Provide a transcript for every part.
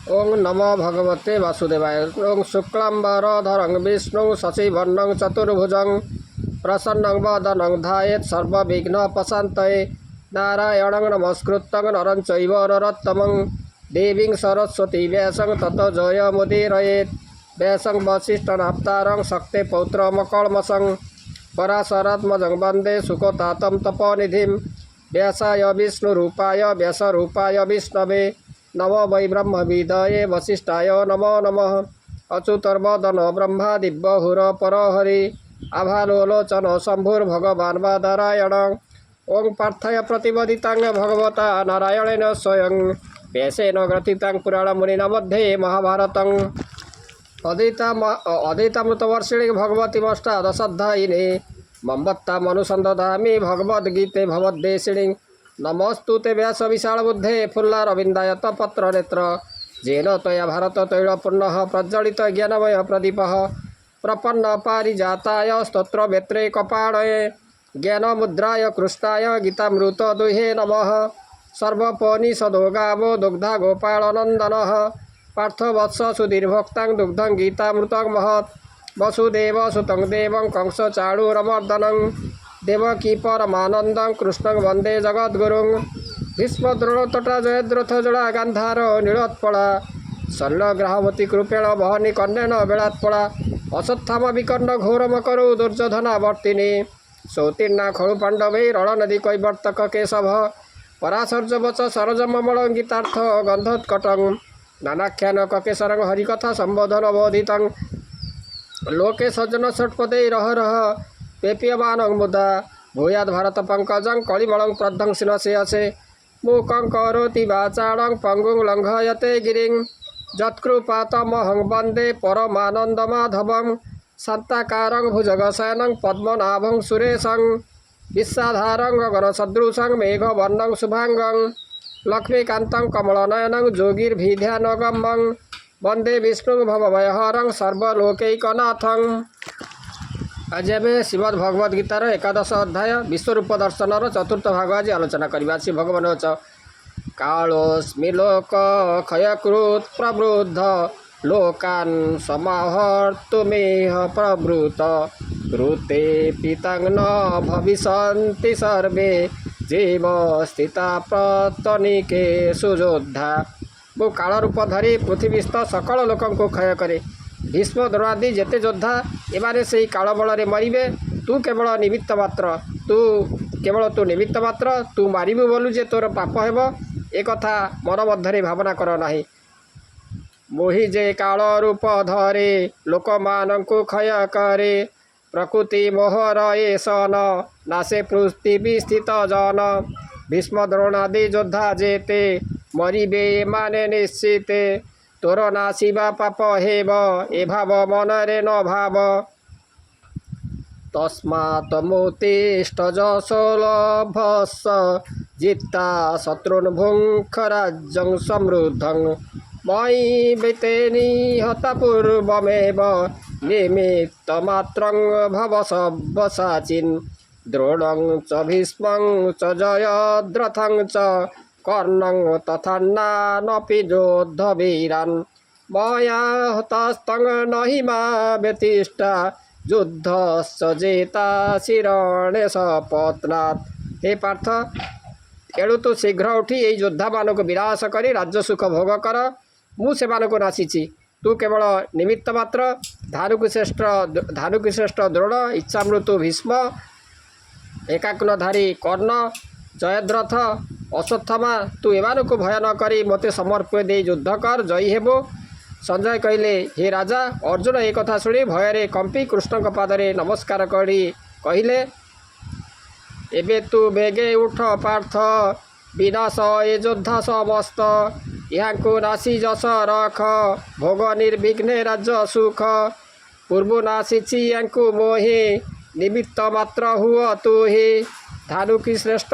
ओं नमो भगवते वासुदेवाय। ओं शुक्लांबरधरं विष्णु शशिवर्णं चतुर्भुजं प्रसन्नं वदनं ध्यायेत् सर्वविघ्नोपशान्तये। नारायणं नमस्कृतं नरं चैव नरोत्तमं देवीं सरस्वती व्यासं ततो जयमुदीरयेत्। व्यासं वसिष्ठनाप्तारं शक्ते पौत्रमकल्मषं पराशरात्मजं वन्दे सुखतातं तपोनिधिं। व्यासाय विष्णुरूपाय व्यासरूपाय विष्णवे नमो वै ब्रह्मविदये वसिष्ठाय नमो नमः। अच्युतर्वदन ब्रह्मा दिव्यहुर परहरि आभालोलोचन शम्भुर्भगवान् बादरायण। ओं पार्थय प्रतिपदितां भगवता नारायणेन स्वयं व्यासेन ग्रथितां पुराणमुनिना मध्ये महाभारतं। अद्वैतामृतवर्षिणी भगवतीमष्टादशाध्यायिनी मम्बत्तामनुसन्दधामि भगवद्गीते भवद्देशिणी। नमोस्तुते व्यास विशालबुद्धे फुल्लारविन्दायत पत्रनेत्र येन त्वया भारततैलपूर्णः प्रज्वलित ज्ञानमय प्रदीपः प्रपन्न पारिजाताय स्तोत्रवेत्रे कपाणये ज्ञानमुद्राय कृष्णाय गीतामृत दुहे नमः। सर्वोपनिषदो गावो दुग्धा गोपालनन्दनः पार्थवत्स सुधीर्भोक्तां दुग्धं गीतामृतं महत्। वसुदेवसुतं देवं कंसचाणूरमर्दनं देवकी परमानन्दं कृष्णं वन्दे जगद्गुरुं। भीष्मद्रोणतटा जयद्रथ जड़ा गान्धार नीलोत्पला शल्यग्राहवती कृपेण वहनी कर्णेन बेलात्पला। अश्वत्थामा विकर्ण घोरमकरौ दुर्योधनावर्तिनी सौतीर्णा खलु पाण्डवै रणनदी कैवर्तक केशव। पराशर्यवच सरजममलं गीतार्थ गन्धोत्कटं नानाख्यान ककेशरं हरिकथा सम्बोधनबोधितं। लोके सज्जन षट्पदैरहरह पेप्यमानं मुदा भूयाद् भारत पंकजं कलिमलं प्रध्वंसिनशेयसे। मूकं करोति वाचालं पङ्गुं लङ्घयते गिरिं यत्कृपातमहं वन्दे परमानन्दमाधवं। शान्ताकारं भुजगशयनं पद्मनाभं सुरेशं विश्वाधारं गगनसदृशं मेघवर्णं शुभांगं लक्ष्मीकान्तं कमलनयनं योगिर्भिध्यानगम्यं वन्दे विष्णुं भवभयहरं सर्वलोकैकनाथं। आज आम श्रीमद् भगवद गीतार एकादश अध्याय विश्वरूप दर्शनर चतुर्थ भाग आज आलोचना करवा। श्री भगवान कालोस्मि लोक क्षयकृत प्रवृद्ध लोकान् समाहर्तुमेह प्रवृत कृते पितांग भविष्यन्ति सर्वे जीव स्थिता प्रतनिके सुयोद्धा। मु काल रूप धरी पृथ्वीस्थ सकल लोकं को क्षय करे। भीष्म द्रोणादि जेते योद्धा एमाने से काल बल मरिबे। तू केवल निमित्त मात्र तू निमित्त मात्र तू मारिबु बोलु जे तोर पाप हेब ए कथा मन मध्यरे भावना कर नाही। मोहि जे काल रूप धरे लोक मानंकु क्षय करे प्रकृति मोहर एसन नासे पृथ्वी स्थित जन। भीष्म द्रोणादि योद्धा जेते मरिबे माने निश्चिते तोर नाशिबा पाप हेब ए भाव मनरे न भाव। तस्मात् मुत्तिष्ठ जशोलभस्स जित्ता शत्रुन् भुङ्क्ष राज्यं समृद्धं मयि विते निहता पूर्वमेव निमित्तमात्रं भव सव्यसाचिन्। द्रोणं च भीष्मं च जयद्रथं च कर्णं तथान्यानपि योद्धवीरान् मया हतास्तं नहि मा व्यतिष्ठा युद्धश्च जेता शिरणे सपत्नात्। हे पार्थ एणु तू शीघ्र उठी यही योद्धा मानक विनाश कर राज्य सुख भोग कर। मु से नासीची तू केवल निमित्त मात्र। धानुकी श्रेष्ठ द्रोण इच्छामृत्यु भीष्म एकाकुलधारी कर्ण जयद्रथ अश्वत्थामा तू एमानक भय न करी मते समर्पय दे युद्ध कर जयी हेबो। संजय कहले हे राजा। अर्जुन एक कथा शुणी भୟରେ कंपी कृष्ण पादरे नमस्कार करी कहले एबे तू बेगे उठ पार्थ विनाश ए योद्धा समस्त यहाँ नासी जस रख भोग निर्विघ्ने राज्य सुख। पूर्व नासीची यांकु मोहि निमित्त मात्र हुआ तू ही। धानुकी श्रेष्ठ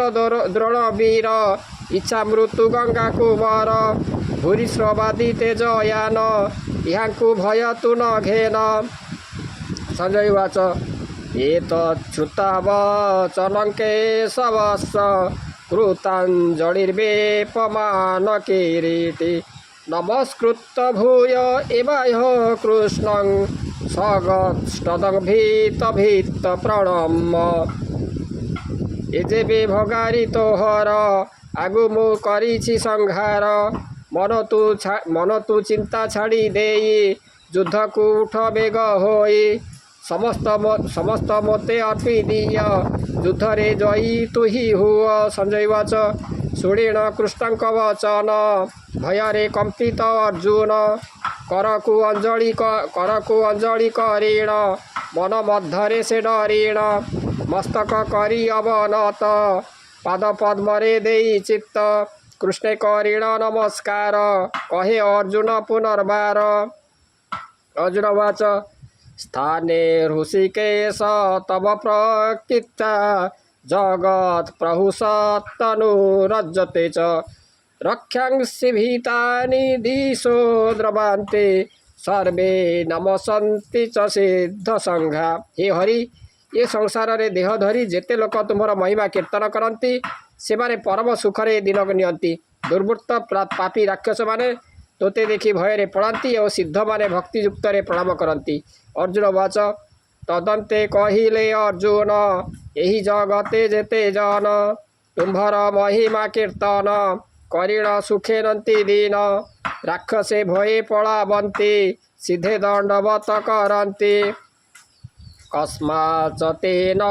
द्रोण वीर इच्छा मृत्यु गंगा कुमार भूरिश्रवादी तेज यान यहाँ भय तु न घेन। संजय उवाच एतच्छ्रुत्वा वचनं केशवस्य कृताञ्जलिर्वेपमान किरीटी नमस्कृत भूय एवाह कृष्णं सगस्तदभीत भीत प्रणम ए जेबे भगारी तोहर आगु मु करिछि संहार मन तू चिंता छाड़ी देई युद्ध को उठ बेग होई समस्त मोते अर्पी दिय युद्ध रे जयी तु ही हुआ संजय वाच शुणीण कृष्णक वचन भୟରେ कंपित अर्जुन करकु अंजलि करीण मन मध्यरे से डरीण मस्तक करी अवनत पाद पद्मरे देई चित्त कृष्णे करीण नमस्कार कहे अर्जुन पुनर्बार अर्जुन वाच स्थाने ऋषिकेश तव प्रकृता जगत् प्रहुसत्तनुरज्यते च रक्षांसि भीतानि दिशो द्रवान्ते सर्वे नमसन्ति च सिद्ध संघा। हे हरि ये संसार रे देह धरी जेते लोक तुमर महिमा कीर्तन करती से माने परम सुखरे दिन नियंती दुर्वृत्त पापी राक्षस माने तोते देखी भୟରେ पड़ाती और सिद्ध माने भक्तियुक्त रे प्रणाम करती। अर्जुन वाच तदंते कहिले अर्जुन यही जगते जेते जन तुम्भर महिमा कीर्तन करीण सुखे नंती दीन राक्षसे भये पलावंती सिद्धे दंडवत करंती कस्माच्च तेन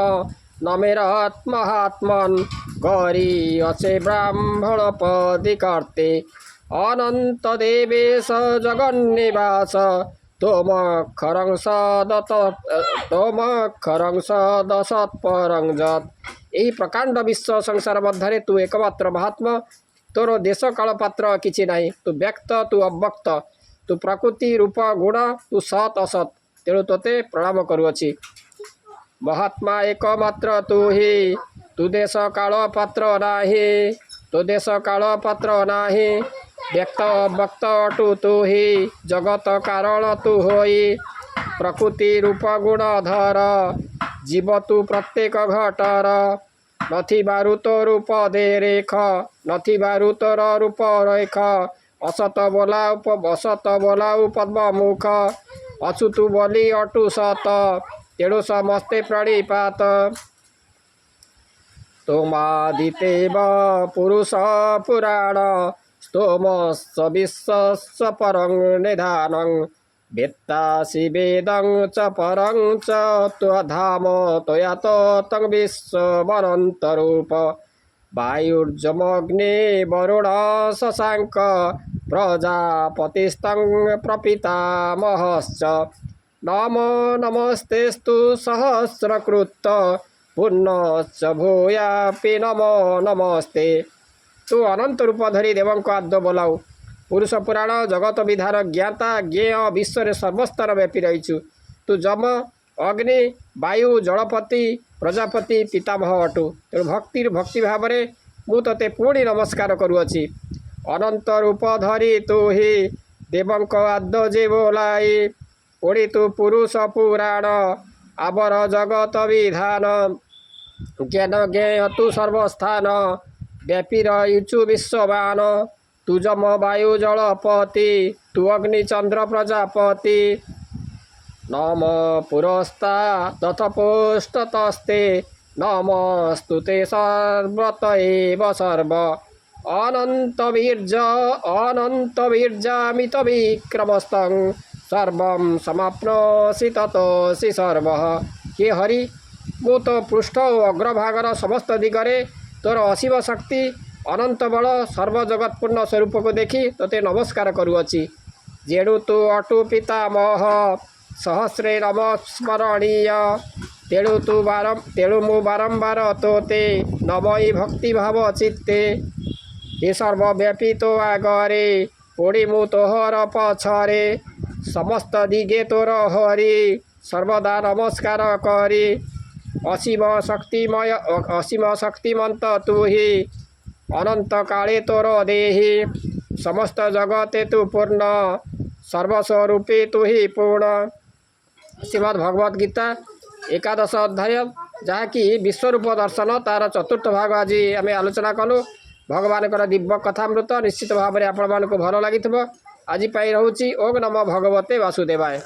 न मेरात्महात्मन् गरीयसे ब्राह्मण पदिकर्ते अनंत देवेश जगन्निवास तोमक्षरं सदसत्परं जत्। यही प्रकांड विश्व संसार मध्य तू एकमात्र महात्मा तोर देश काल पात्र किछि नाही तू व्यक्त तू अव्यक्त तू प्रकृति रूप गुण तू सत असत तेणु तोते प्रणाम करुअछि। महात्मा एकमात्र तू ही तू देश काल पात्र नाही तू देश काल पात्र नाही व्यक्त अव्यक्त अटु तू ही जगत कारण तू होई प्रकृति रूप गुणधर जीव तू प्रत्येक घटर नथिबारु तो रूप दे रेख नथिबारु तोर रूप रेख असत बोलाऊ पद्ममुख अछु तू बोली अटु सत तेणु समस्ते प्रणिपात तोमादितेव पुरुष पुराण स्तोमस्य विश्वस्य परं निधानं वेत्तासि वेदं च परं च त्वधाम त्वया तं विश्वमनन्तरूप वायुर्जमग्ने वरुण शशाङ्क प्रजापतिस्तं प्रपितामहश्च नमो नमस्तेस्तु सहस्रकृत पुण्यश्च भूयापि नमो नमस्ते। तू अनंत रूप धरी देवं को आद्य बोलाऊ पुरुष पुराण जगत विधान ज्ञाता ज्ञेय विश्व सर्वस्थर व्यापी रहीचु तू जम अग्नि वायु जलपति प्रजापति पितामह अटु तेणु भक्ति भाव मु तते पुणी नमस्कार करुअछि। अनंत रूप धरी तू ही देवं को आद्य जे बोलाई पुणी तू पुरुष पुराण आवर जगत विधान ज्ञान ज्ञेय तू सर्वस्थान व्यापी रहीचु विश्ववान तू जम वायु जलपति तू अग्नि चंद्र प्रजापति नम पुरस्ता तथ पोष्टतस्ते नमस्तुते सर्वत एव सर्व अनंत वीर्जामित विक्रमस्तं सर्वं समाप्नोसि ततोसि सर्वः। हे हरि मु तो पृष्ठ और अग्रभागर समस्त दिगरे तोर असीम शक्ति अनंत बल सर्वजगतपूर्ण स्वरूप को देखी तोते नमस्कार करुअछि। जेणु तू अटु पितामह सहस्रे नमस्मरणीय तेणु मु बारंबार तोते नमयी भक्ति भाव चित्ते हे सर्वव्यापी तो आगरे पुणी मु तोहर पछरे समस्त दिगे तोर हरि सर्वदा नमस्कार करी असीम शक्तिमंत तू ही अनंत काले तोर देहि समस्त जगते तू पूर्ण सर्वस्वरूपे तू ही पूर्ण। श्रीमद् भगवद गीता एकादश अध्याय जहाँकि विश्वरूप दर्शन तार चतुर्थ भाग आज आम आलोचना कलु। भगवान दिव्य कथामृत निश्चित भाव में आपण मानक भल लगी। आज रोची ओम नमो भगवते वासुदेवाय।